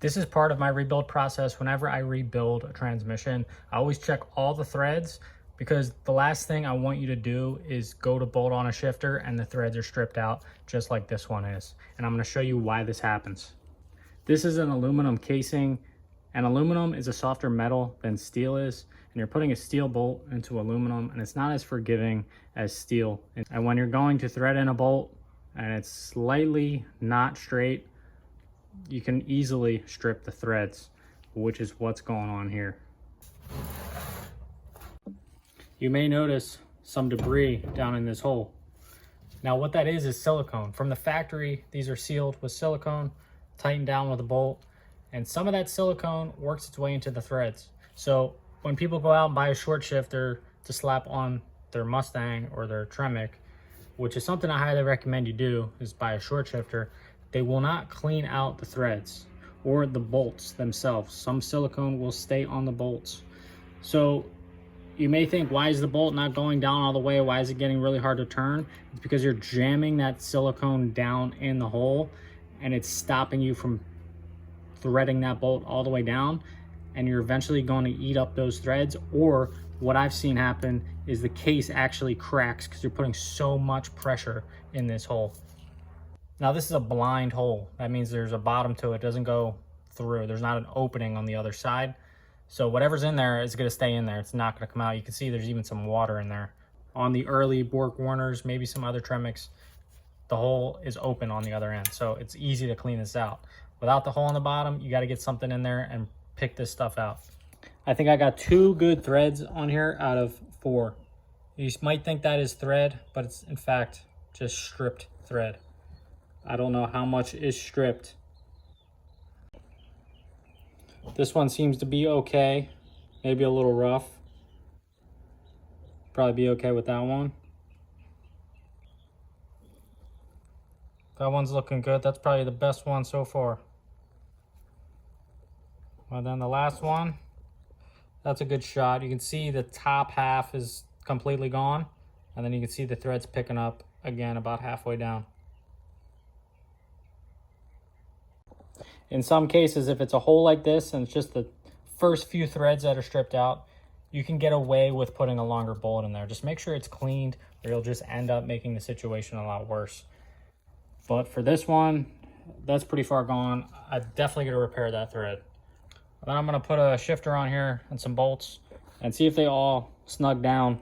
This is part of my rebuild process. Whenever I rebuild a transmission, I always check all the threads, because the last thing I want you to do is go to bolt on a shifter and the threads are stripped out just like this one is. And I'm going to show you why this happens. This is an aluminum casing, and aluminum is a softer metal than steel is. And you're putting a steel bolt into aluminum and it's not as forgiving as steel. And when you're going to thread in a bolt and it's slightly not straight, you can easily strip the threads, which is what's going on here. You may notice some debris down in this hole. Now what that is silicone. From the factory, these are sealed with silicone, tightened down with a bolt, and some of that silicone works its way into the threads. So when people go out and buy a short shifter to slap on their Mustang or their Tremec, which is something I highly recommend you do, is buy a short shifter, they will not clean out the threads or the bolts themselves. Some silicone will stay on the bolts. So you may think, why is the bolt not going down all the way? Why is it getting really hard to turn? It's because you're jamming that silicone down in the hole and it's stopping you from threading that bolt all the way down, and you're eventually going to eat up those threads. Or what I've seen happen is the case actually cracks because you're putting so much pressure in this hole. Now this is a blind hole. That means there's a bottom to it. It doesn't go through. There's not an opening on the other side. So whatever's in there is going to stay in there. It's not going to come out. You can see there's even some water in there. On the early Bork Warners, maybe some other Tremeks, the hole is open on the other end. So it's easy to clean this out. Without the hole in the bottom, you got to get something in there and pick this stuff out. I think I got 2 good threads on here out of 4. You might think that is thread, but it's in fact just stripped thread. I don't know how much is stripped. This one seems to be okay, maybe a little rough. Probably be okay with that one. That one's looking good. That's probably the best one so far. Well, then the last one, that's a good shot. You can see the top half is completely gone, and then you can see the threads picking up again about halfway down. In some cases, if it's a hole like this and it's just the first few threads that are stripped out, you can get away with putting a longer bolt in there. Just make sure it's cleaned, or you'll just end up making the situation a lot worse. But for this one, that's pretty far gone. I'm definitely going to repair that thread. Then I'm going to put a shifter on here and some bolts and see if they all snug down,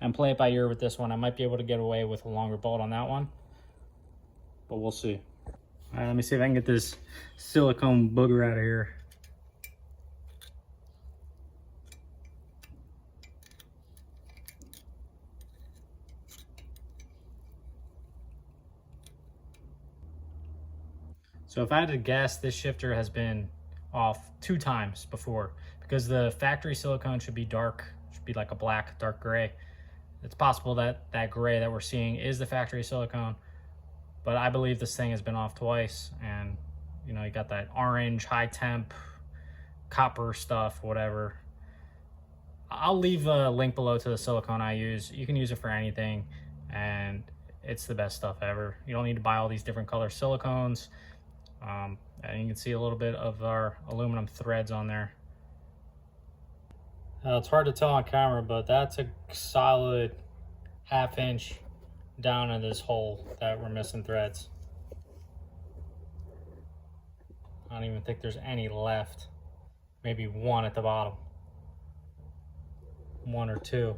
and play it by ear with this one. I might be able to get away with a longer bolt on that one, but we'll see. All right, let me see if I can get this silicone booger out of here. So if I had to guess, this shifter has been off 2 times before, because the factory silicone should be dark, should be like a black, dark gray. It's possible that that gray that we're seeing is the factory silicone, but I believe this thing has been off twice. And you know, you got that orange high temp copper stuff, whatever. I'll leave a link below to the silicone I use. You can use it for anything, and it's the best stuff ever. You don't need to buy all these different color silicones. And you can see a little bit of our aluminum threads on there. It's hard to tell on camera, but that's a solid 1/2 inch down in this hole that we're missing threads. I don't even think there's any left. Maybe 1 at the bottom. 1 or 2.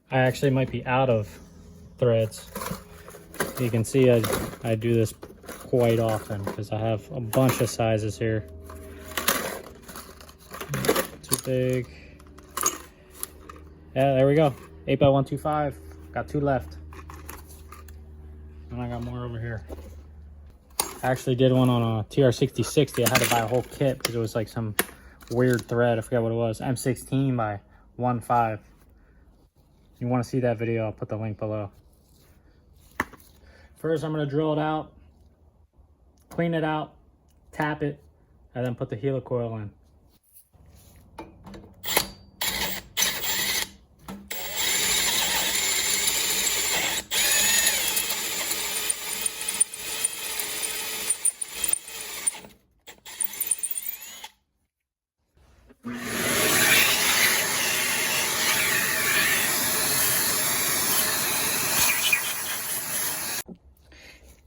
I actually might be out of threads. You can see I do this quite often because I have a bunch of sizes here. Too big. Yeah, there we go. 8x125. Got 2 left. And I got more over here. I actually did one on a TR3650. I had to buy a whole kit because it was like some weird thread. I forgot what it was. M16 by 1.5. If you want to see that video, I'll put the link below. First, I'm going to drill it out, clean it out, tap it, and then put the helicoil in.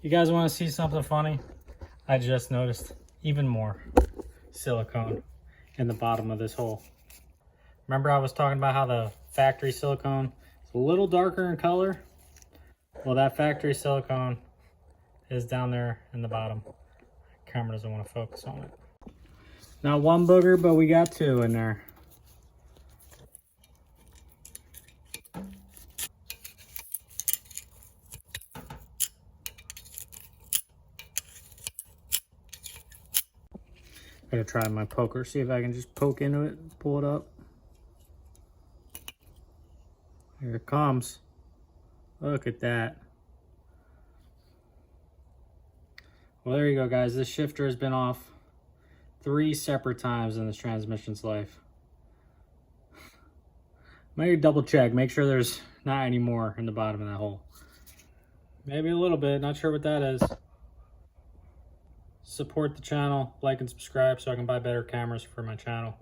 You guys want to see something funny? I just noticed even more silicone in the bottom of this hole. Remember I was talking about how the factory silicone is a little darker in color? Well, that factory silicone is down there in the bottom. Camera doesn't want to focus on it. Not one booger, but we got two in there. I'm gonna try my poker, see if I can just poke into it, pull it up. Here it comes. Look at that. Well, there you go, guys. This shifter has been off 3 separate times in this transmission's life. Maybe double check, make sure there's not any more in the bottom of that hole. Maybe a little bit, not sure what that is. Support the channel, like and subscribe so I can buy better cameras for my channel.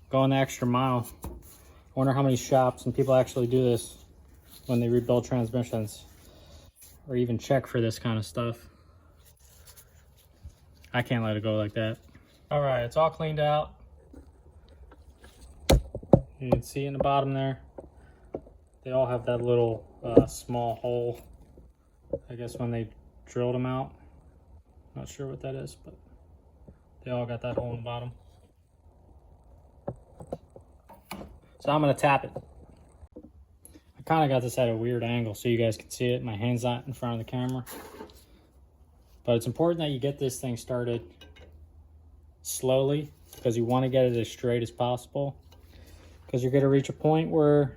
Going the extra mile. I wonder how many shops and people actually do this when they rebuild transmissions or even check for this kind of stuff. I can't let it go like that. All right, it's all cleaned out. You can see in the bottom there, they all have that little small hole, I guess when they drilled them out. Not sure what that is, but they all got that hole in the bottom. So I'm gonna tap it. I kind of got this at a weird angle so you guys can see it. My hand's not in front of the camera. But it's important that you get this thing started slowly because you want to get it as straight as possible. Because you're gonna reach a point where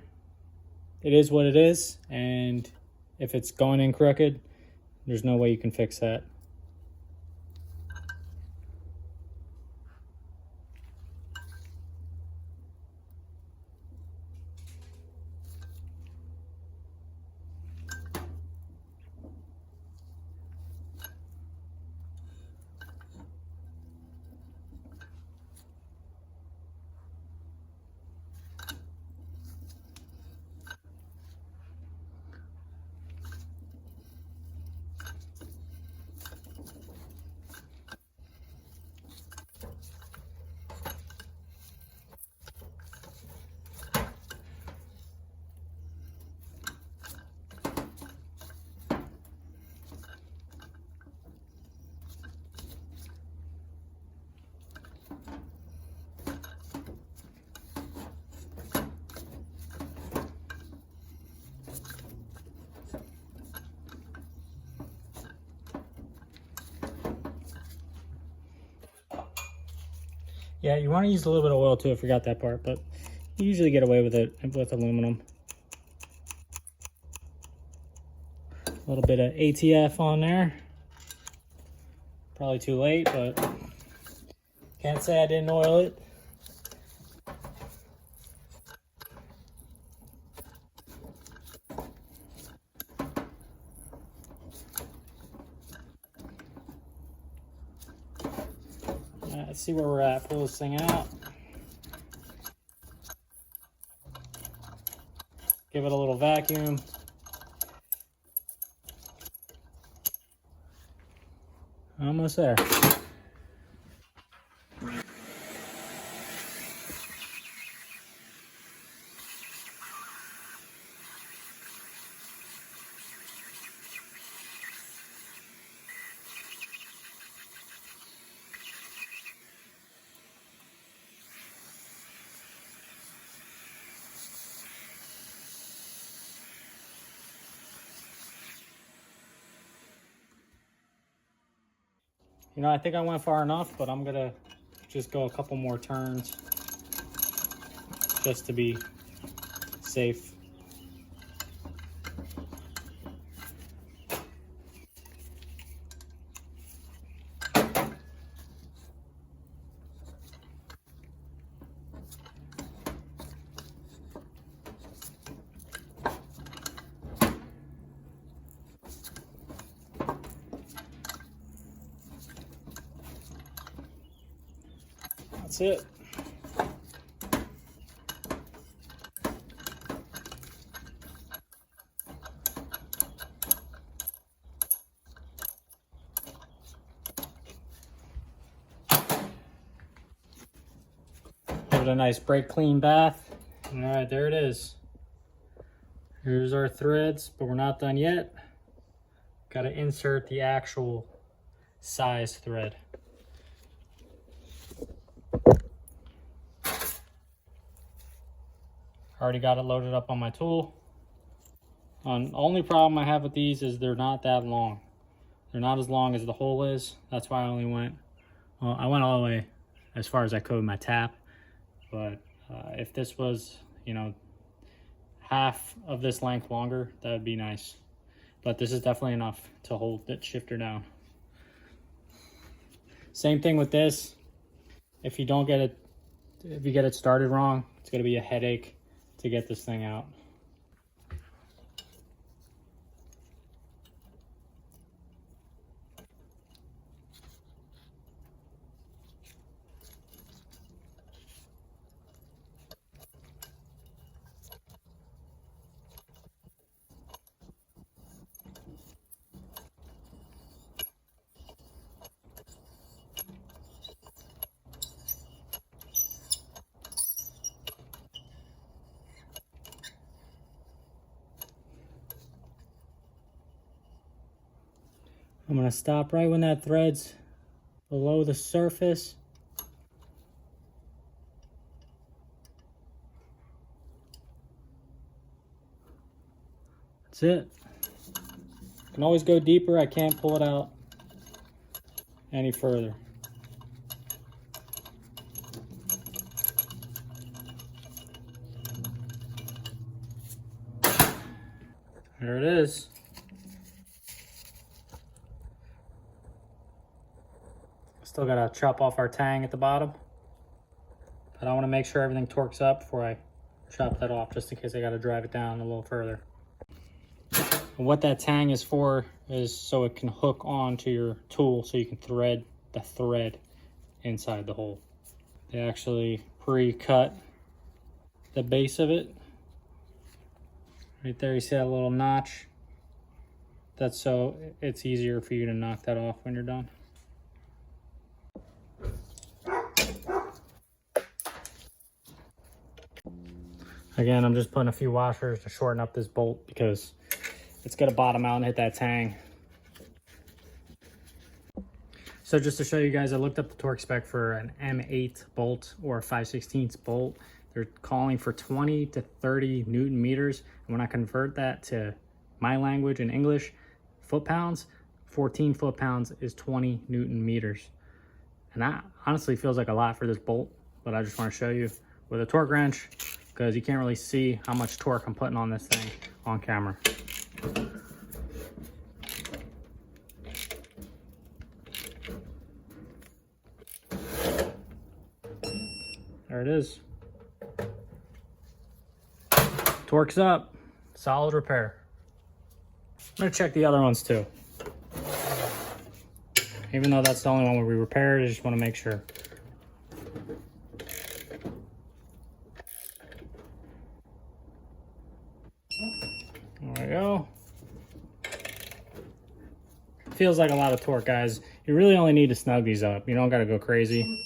it is what it is, and if it's going in crooked, there's no way you can fix that. Yeah, you want to use a little bit of oil too, I forgot that part, but you usually get away with it with aluminum. A little bit of ATF on there. Probably too late, but can't say I didn't oil it. Let's see where we're at. Pull this thing out. Give it a little vacuum. Almost there. You know, I think I went far enough, but I'm gonna just go a couple more turns just to be safe. That's it. Give it a nice brake clean bath. All right, there it is. Here's our threads, but we're not done yet. Got to insert the actual size thread. Already got it loaded up on my tool. Only problem I have with these is they're not that long. They're not as long as the hole is. That's why I only went, well, I went all the way as far as I could with my tap. But if this was, you know, half of this length longer, that would be nice. But this is definitely enough to hold that shifter down. Same thing with this. If you don't get it, if you get it started wrong, it's gonna be a headache to get this thing out. I'm gonna stop right when that thread's below the surface. That's it. I can always go deeper. I can't pull it out any further. There it is. Still gotta chop off our tang at the bottom, but I want to make sure everything torques up before I chop that off, just in case I gotta drive it down a little further. And what that tang is for is so it can hook onto your tool, so you can thread the thread inside the hole. They actually pre-cut the base of it. Right there, you see that little notch? That's so it's easier for you to knock that off when you're done. Again, I'm just putting a few washers to shorten up this bolt because it's gonna bottom out and hit that tang. So just to show you guys, I looked up the torque spec for an M8 bolt or a 5/16 bolt. They're calling for 20 to 30 Newton meters. And when I convert that to my language in English, foot-pounds, 14 foot-pounds is 20 Newton meters. And that honestly feels like a lot for this bolt, but I just want to show you with a torque wrench, because you can't really see how much torque I'm putting on this thing on camera. There it is. Torque's up. Solid repair. I'm gonna check the other ones too. Even though that's the only one we repaired, I just want to make sure. There we go. Feels like a lot of torque, guys. You really only need to snug these up. You don't got to go crazy.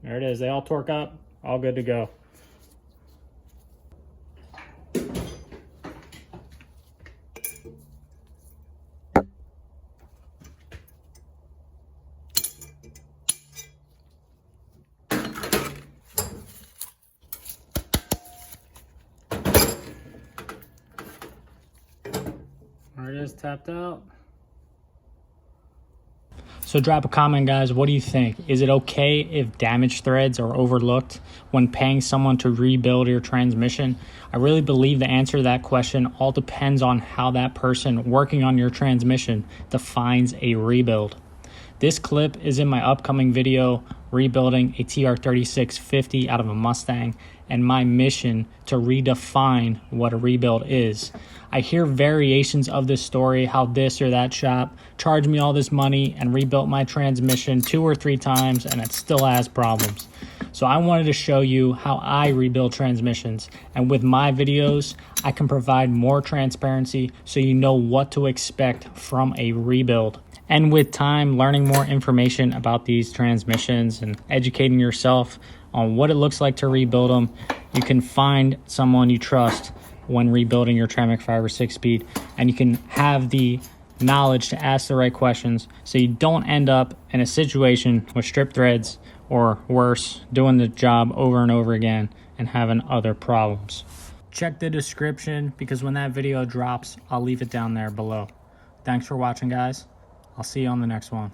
There it is. They all torque up. All good to go. There it is, tapped out. So drop a comment, guys. What do you think? Is it okay if damaged threads are overlooked when paying someone to rebuild your transmission? I really believe the answer to that question all depends on how that person working on your transmission defines a rebuild. This clip is in my upcoming video rebuilding a TR3650 out of a Mustang, and my mission to redefine what a rebuild is. I hear variations of this story, how this or that shop charged me all this money and rebuilt my transmission 2 or 3 times and it still has problems. So I wanted to show you how I rebuild transmissions, and with my videos I can provide more transparency so you know what to expect from a rebuild. And with time, learning more information about these transmissions and educating yourself on what it looks like to rebuild them, you can find someone you trust when rebuilding your Tramic 5 or 6-speed, and you can have the knowledge to ask the right questions so you don't end up in a situation with strip threads or worse, doing the job over and over again and having other problems. Check the description because when that video drops, I'll leave it down there below. Thanks for watching, guys. I'll see you on the next one.